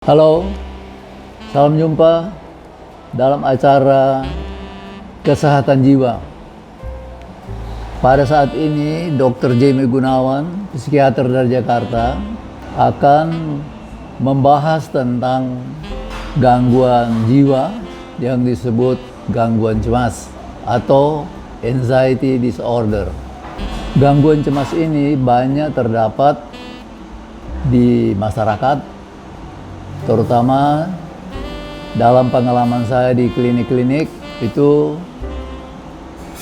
Halo, salam jumpa dalam acara Kesehatan Jiwa. Pada saat ini, Dr. Jamie Gunawan, psikiater dari Jakarta, akan membahas tentang gangguan jiwa yang disebut gangguan cemas atau anxiety disorder. Gangguan cemas ini banyak terdapat di masyarakat, terutama dalam pengalaman saya di klinik-klinik itu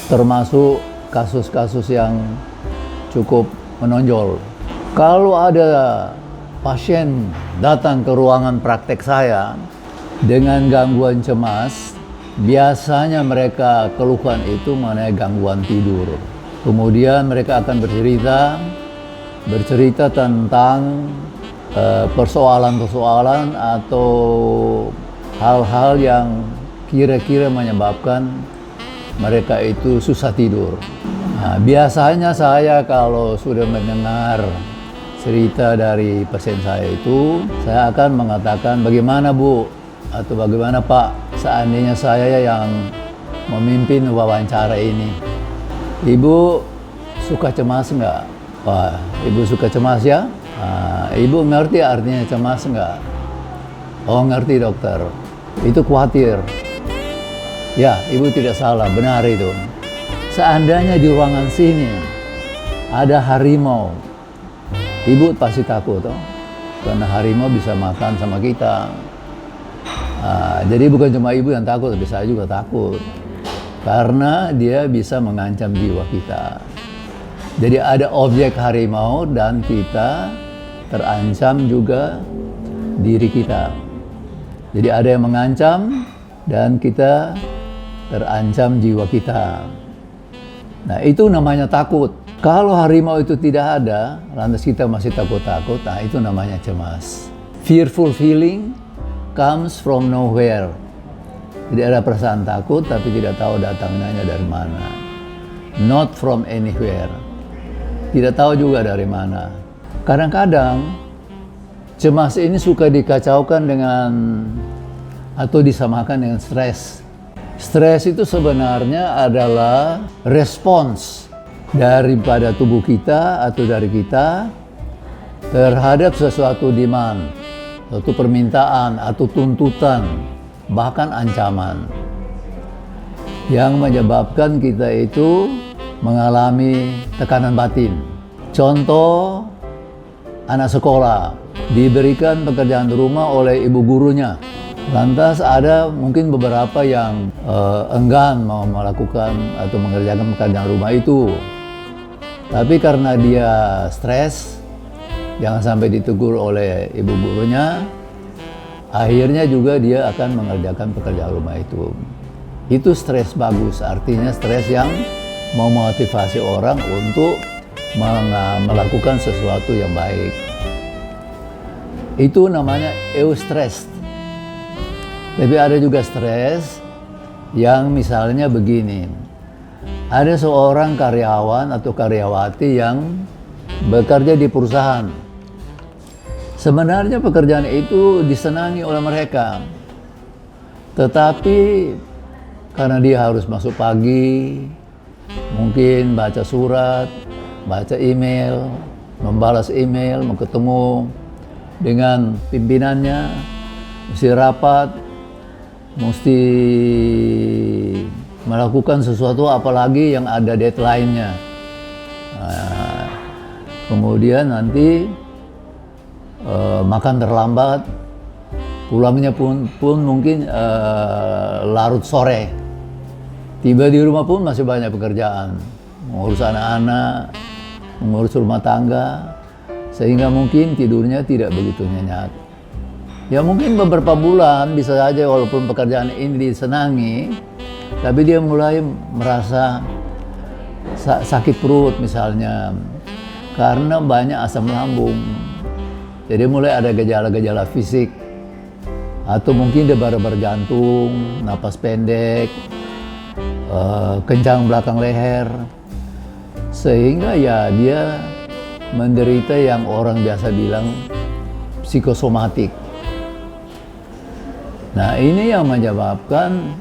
termasuk kasus-kasus yang cukup menonjol. Kalau ada pasien datang ke ruangan praktek saya dengan gangguan cemas, biasanya mereka keluhkan itu mengenai gangguan tidur. Kemudian mereka akan bercerita tentang persoalan-persoalan atau hal-hal yang kira-kira menyebabkan mereka itu susah tidur. Nah, biasanya saya kalau sudah mendengar cerita dari pasien saya itu, saya akan mengatakan, bagaimana Bu atau bagaimana Pak seandainya saya yang memimpin wawancara ini. Ibu suka cemas nggak? Wah, Ibu suka cemas ya? Ibu ngerti artinya cemas nggak? Oh ngerti dokter, itu khawatir. Ya, Ibu tidak salah, benar itu. Seandainya di ruangan sini ada harimau, Ibu pasti takut, toh? Karena harimau bisa makan sama kita. Jadi bukan cuma Ibu yang takut, tapi saya juga takut. Karena dia bisa mengancam jiwa kita. Jadi ada objek harimau dan kita terancam juga diri kita. Jadi ada yang mengancam dan kita terancam jiwa kita. Nah itu namanya takut. Kalau harimau itu tidak ada, lantas kita masih takut-takut, nah itu namanya cemas. Fearful feeling comes from nowhere. Jadi ada perasaan takut tapi tidak tahu datangnya dari mana. Not from anywhere. Tidak tahu juga dari mana. Kadang-kadang cemas ini suka dikacaukan dengan atau disamakan dengan stres. Stres itu sebenarnya adalah respons daripada tubuh kita atau dari kita terhadap sesuatu demand, suatu permintaan atau tuntutan, bahkan ancaman yang menyebabkan kita itu mengalami tekanan batin. Contoh, anak sekolah diberikan pekerjaan rumah oleh ibu gurunya. Lantas ada mungkin beberapa yang enggan mau melakukan atau mengerjakan pekerjaan rumah itu. Tapi karena dia stres, jangan sampai ditegur oleh ibu gurunya, akhirnya juga dia akan mengerjakan pekerjaan rumah itu. Itu stres bagus, artinya stres yang memotivasi orang untuk melakukan sesuatu yang baik. Itu namanya eustress. Tapi ada juga stres yang misalnya begini. Ada seorang karyawan atau karyawati yang bekerja di perusahaan. Sebenarnya pekerjaan itu disenangi oleh mereka. Tetapi karena dia harus masuk pagi, mungkin baca surat, baca email, membalas email, mau ketemu dengan pimpinannya, mesti rapat, mesti melakukan sesuatu apalagi yang ada deadline-nya. Nah, kemudian nanti makan terlambat, pulangnya pun mungkin larut sore. Tiba di rumah pun masih banyak pekerjaan, mengurus anak-anak, mengurus rumah tangga, sehingga mungkin tidurnya tidak begitu nyenyak. Ya mungkin beberapa bulan bisa saja walaupun pekerjaan ini disenangi, tapi dia mulai merasa sakit perut misalnya, karena banyak asam lambung. Jadi mulai ada gejala-gejala fisik, atau mungkin debar-debar jantung, napas pendek, kencang belakang leher, sehingga ya dia menderita yang orang biasa bilang psikosomatik. Nah, ini yang menyebabkan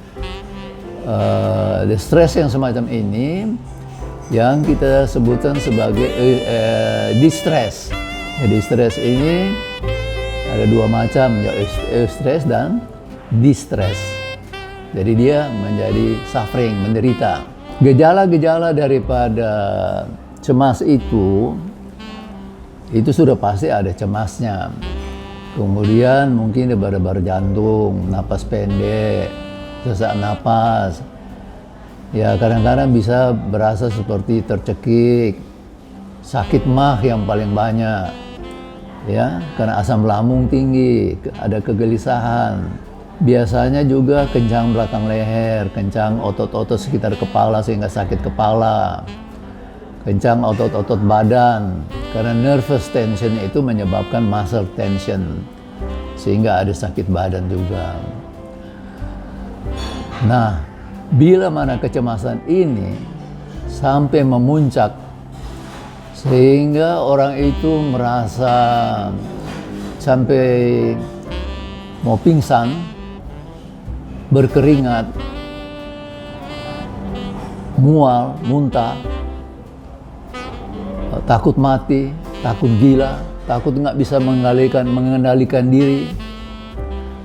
stres yang semacam ini yang kita sebutkan sebagai distress. Jadi stres ini ada dua macam, ya, eustress dan distress. Jadi dia menjadi suffering, menderita. Gejala-gejala daripada cemas itu sudah pasti ada cemasnya. Kemudian mungkin ada debar jantung, napas pendek, sesak napas. Ya, kadang-kadang bisa berasa seperti tercekik, sakit mah yang paling banyak, ya, karena asam lambung tinggi, ada kegelisahan. Biasanya juga kencang belakang leher, kencang otot-otot sekitar kepala sehingga sakit kepala, kencang otot-otot badan, karena nervous tension itu menyebabkan muscle tension, sehingga ada sakit badan juga. Nah, bila mana kecemasan ini sampai memuncak sehingga orang itu merasa sampai mau pingsan, berkeringat, mual, muntah, takut mati, takut gila, takut nggak bisa mengendalikan diri,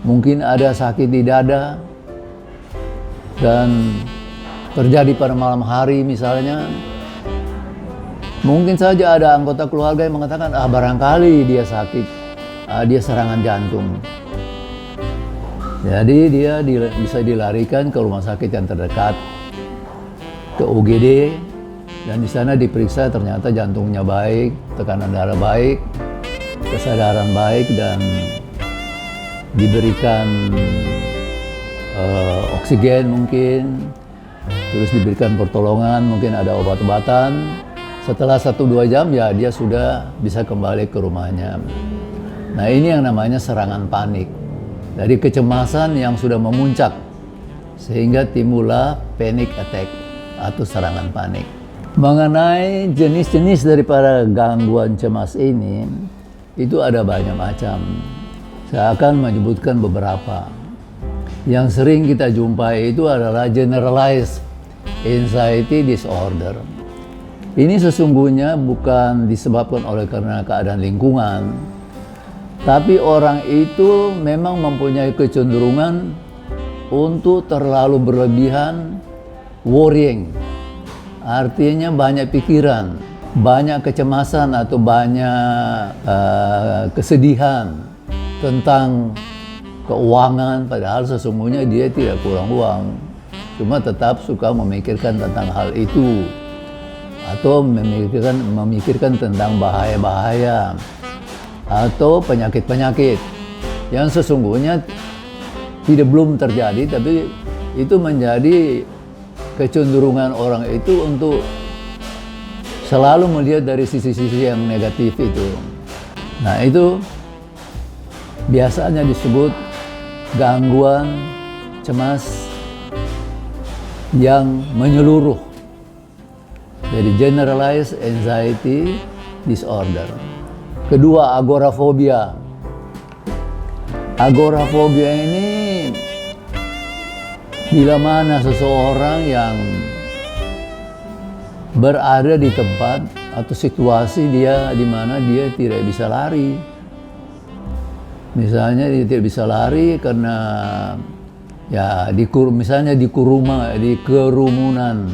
mungkin ada sakit di dada, dan terjadi pada malam hari misalnya. Mungkin saja ada anggota keluarga yang mengatakan, barangkali dia sakit, dia serangan jantung. Jadi dia bisa dilarikan ke rumah sakit yang terdekat, ke UGD, dan di sana diperiksa, ternyata jantungnya baik, tekanan darah baik, kesadaran baik, dan diberikan oksigen mungkin, terus diberikan pertolongan, mungkin ada obat-obatan. Setelah 1-2 jam ya dia sudah bisa kembali ke rumahnya. Nah, ini yang namanya serangan panik. Dari kecemasan yang sudah memuncak sehingga timbullah panic attack atau serangan panik. Mengenai jenis-jenis daripada gangguan cemas ini, itu ada banyak macam. Saya akan menyebutkan beberapa. Yang sering kita jumpai itu adalah generalized anxiety disorder. Ini sesungguhnya bukan disebabkan oleh karena keadaan lingkungan, tapi orang itu memang mempunyai kecenderungan untuk terlalu berlebihan worrying. Artinya banyak pikiran, banyak kecemasan atau banyak kesedihan tentang keuangan, padahal sesungguhnya dia tidak kurang uang, cuma tetap suka memikirkan tentang hal itu, atau memikirkan tentang bahaya-bahaya atau penyakit-penyakit yang sesungguhnya belum terjadi, tapi itu menjadi kecenderungan orang itu untuk selalu melihat dari sisi-sisi yang negatif itu. Nah, itu biasanya disebut gangguan cemas yang menyeluruh. Jadi generalized anxiety disorder. Kedua, agorafobia. Agorafobia ini bila mana seseorang yang berada di tempat atau situasi di mana dia tidak bisa lari. Misalnya dia tidak bisa lari karena ya misalnya di kerumunan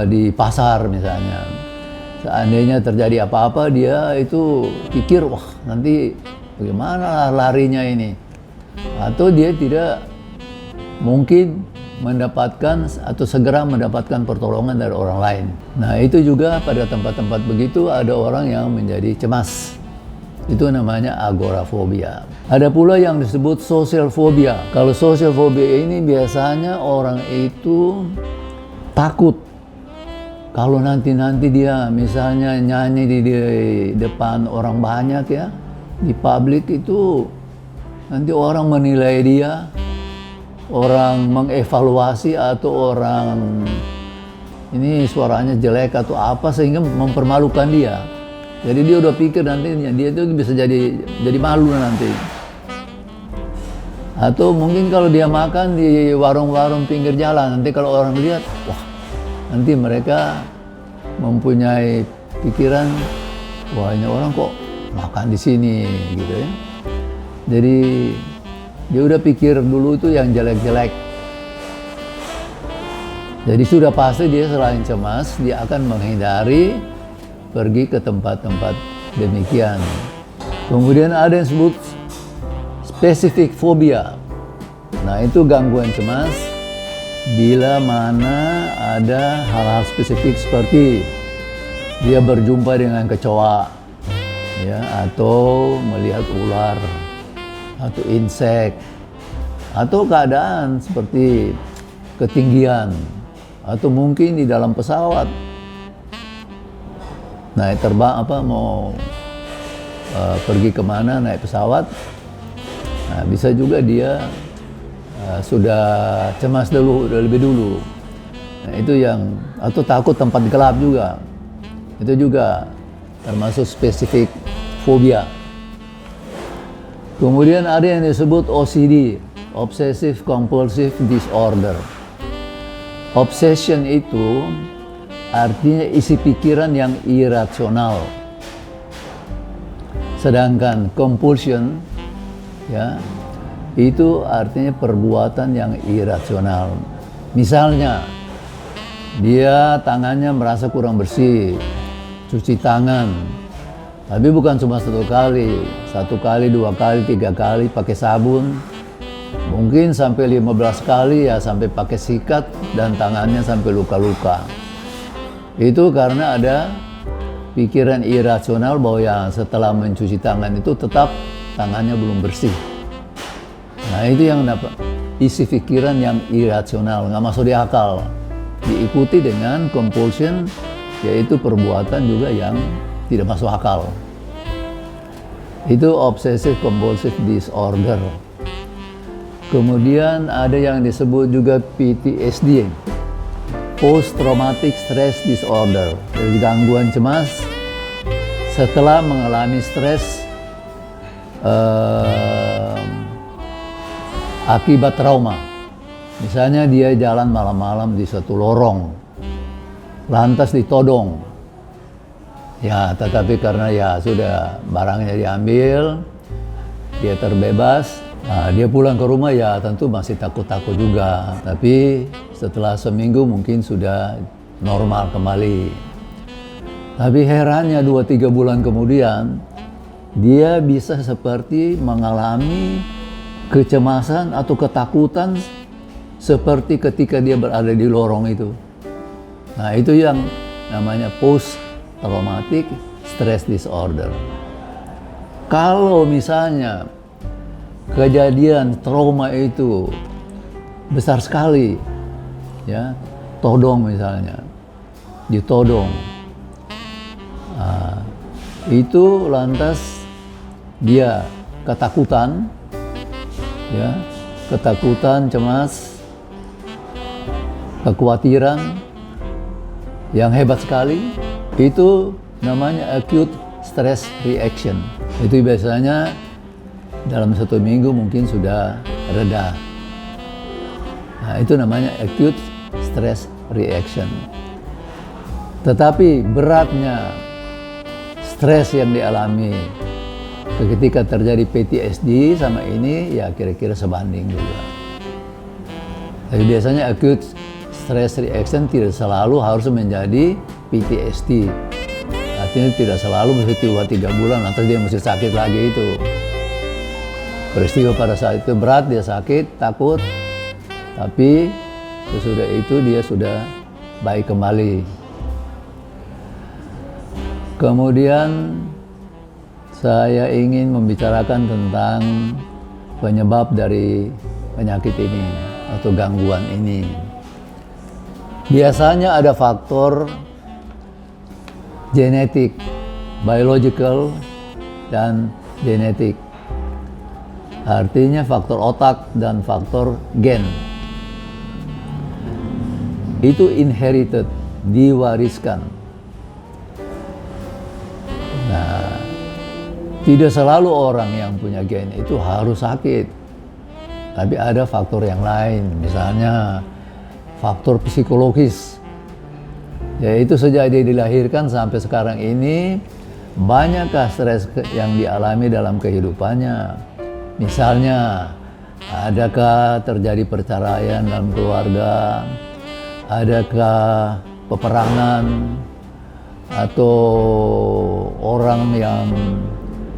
di pasar misalnya. Seandainya terjadi apa-apa, dia itu pikir, wah nanti bagaimana larinya ini. Atau dia tidak mungkin mendapatkan atau segera mendapatkan pertolongan dari orang lain. Nah, itu juga pada tempat-tempat begitu ada orang yang menjadi cemas. Itu namanya agorafobia. Ada pula yang disebut social phobia. Kalau social phobia ini biasanya orang itu takut kalau nanti dia misalnya nyanyi di depan orang banyak ya, di publik itu nanti orang menilai dia, orang mengevaluasi atau orang ini suaranya jelek atau apa sehingga mempermalukan dia. Jadi dia udah pikir nanti dia itu bisa jadi malu nanti. Atau mungkin kalau dia makan di warung-warung pinggir jalan, nanti kalau orang lihat, wah, nanti mereka mempunyai pikiran, wah ini orang kok makan di sini gitu ya. Jadi dia udah pikir dulu itu yang jelek-jelek. Jadi sudah pasti dia selain cemas, dia akan menghindari pergi ke tempat-tempat demikian. Kemudian ada yang disebut spesifik fobia. Nah itu gangguan cemas bila mana ada hal-hal spesifik seperti dia berjumpa dengan kecoa, ya, atau melihat ular, atau insek, atau keadaan seperti ketinggian, atau mungkin di dalam pesawat. Naik terbang mau pergi kemana naik pesawat. Nah, bisa juga dia sudah cemas dulu, udah lebih dulu. Nah, itu yang, atau takut tempat gelap juga. Itu juga termasuk spesifik fobia. Kemudian ada yang disebut OCD, Obsessive Compulsive Disorder. Obsession itu artinya isi pikiran yang irasional. Sedangkan compulsion, ya, itu artinya perbuatan yang irasional. Misalnya, dia tangannya merasa kurang bersih, cuci tangan, tapi bukan cuma satu kali, 2 kali, 3 kali pakai sabun, mungkin sampai 15 kali ya, sampai pakai sikat dan tangannya sampai luka-luka. Itu karena ada pikiran irasional bahwa ya setelah mencuci tangan itu tetap tangannya belum bersih. Nah itu yang dapat isi pikiran yang irasional, nggak masuk di akal. Diikuti dengan compulsion, yaitu perbuatan juga yang tidak masuk akal. Itu obsessive compulsive disorder. Kemudian ada yang disebut juga PTSD, post traumatic stress disorder, jadi gangguan cemas setelah mengalami stres akibat trauma. Misalnya dia jalan malam-malam di suatu lorong, lantas ditodong. Ya, tetapi karena ya sudah barangnya diambil, dia terbebas. Nah, dia pulang ke rumah ya tentu masih takut-takut juga. Tapi setelah seminggu mungkin sudah normal kembali. Tapi herannya 2-3 bulan kemudian, dia bisa seperti mengalami kecemasan atau ketakutan seperti ketika dia berada di lorong itu. Nah itu yang namanya post-traumatic stress disorder. Kalau misalnya kejadian trauma itu besar sekali, ya, todong misalnya, ditodong, nah, itu lantas dia ketakutan, ya, ketakutan, cemas, kekhawatiran yang hebat sekali, itu namanya acute stress reaction. Itu biasanya dalam 1 minggu mungkin sudah reda. Nah, itu namanya acute stress reaction. Tetapi beratnya stres yang dialami ketika terjadi PTSD sama ini ya kira-kira sebanding juga. Tapi biasanya acute stress reaction tidak selalu harus menjadi PTSD. Artinya tidak selalu mesti 2-3 bulan lantas dia mesti sakit lagi itu. Peristiwa pada saat itu berat, dia sakit, takut, tapi sesudah itu dia sudah baik kembali. Kemudian saya ingin membicarakan tentang penyebab dari penyakit ini atau gangguan ini. Biasanya ada faktor genetik, biological, dan genetik. Artinya faktor otak dan faktor gen. Itu inherited, diwariskan. Nah, tidak selalu orang yang punya gen itu harus sakit. Tapi ada faktor yang lain, misalnya faktor psikologis. Yaitu sejak dia dilahirkan sampai sekarang ini, banyakkah stres yang dialami dalam kehidupannya? Misalnya, adakah terjadi perceraian dalam keluarga? Adakah peperangan? Atau orang yang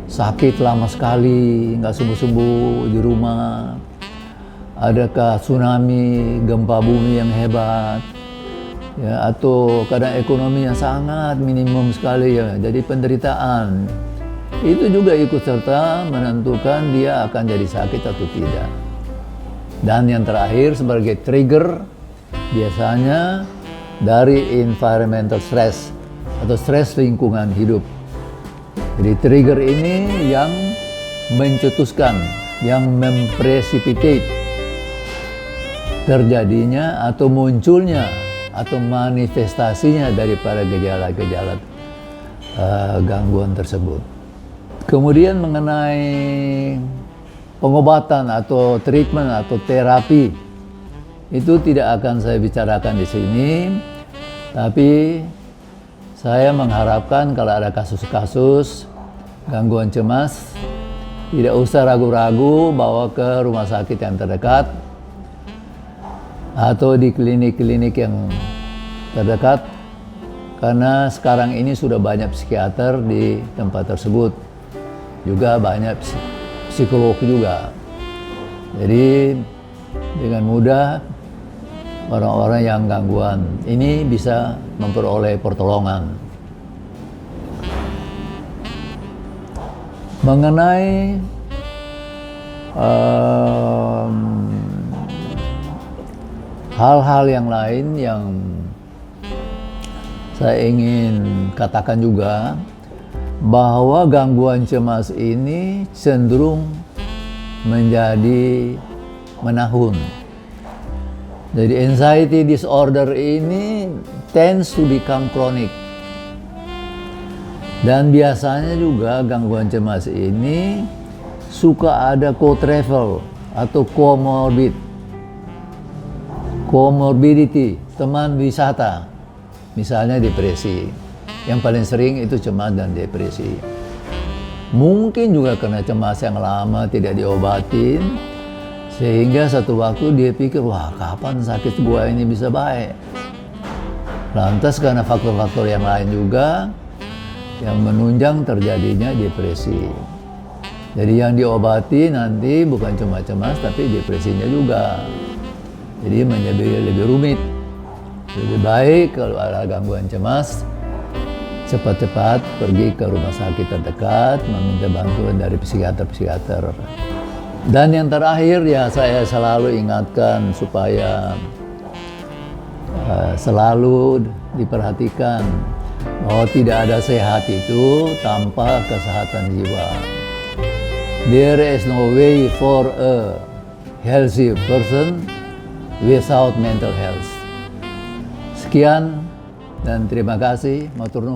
sakit lama sekali, nggak sembuh-sembuh di rumah? Adakah tsunami, gempa bumi yang hebat? Ya, atau keadaan ekonomi yang sangat minimum sekali ya, jadi penderitaan. Itu juga ikut serta menentukan dia akan jadi sakit atau tidak. Dan yang terakhir sebagai trigger biasanya dari environmental stress atau stres lingkungan hidup. Jadi trigger ini yang mencetuskan, yang memprecipitate terjadinya atau munculnya atau manifestasinya daripada gejala-gejala gangguan tersebut. Kemudian mengenai pengobatan atau treatment atau terapi, itu tidak akan saya bicarakan di sini, tapi saya mengharapkan kalau ada kasus-kasus gangguan cemas, tidak usah ragu-ragu bawa ke rumah sakit yang terdekat atau di klinik-klinik yang terdekat, karena sekarang ini sudah banyak psikiater di tempat tersebut, juga banyak psikolog juga. Jadi dengan mudah orang-orang yang gangguan ini bisa memperoleh pertolongan. Mengenai hal-hal yang lain yang saya ingin katakan juga, bahwa gangguan cemas ini cenderung menjadi menahun. Jadi anxiety disorder ini tends to become chronic. Dan biasanya juga gangguan cemas ini suka ada co-travel atau comorbidity, teman wisata. Misalnya depresi. Yang paling sering itu cemas dan depresi. Mungkin juga karena cemas yang lama tidak diobatin, sehingga satu waktu dia pikir, wah kapan sakit gua ini bisa baik. Lantas karena faktor-faktor yang lain juga yang menunjang terjadinya depresi. Jadi yang diobati nanti bukan cuma cemas tapi depresinya juga. Jadi menjadi lebih rumit. Lebih baik kalau ada gangguan cemas, cepat-cepat pergi ke rumah sakit terdekat, meminta bantuan dari psikiater. Dan yang terakhir ya, saya selalu ingatkan supaya selalu diperhatikan bahwa tidak ada sehat itu tanpa kesehatan jiwa. There is no way for a healthy person without mental health. Sekian dan terima kasih. Matur nuwun.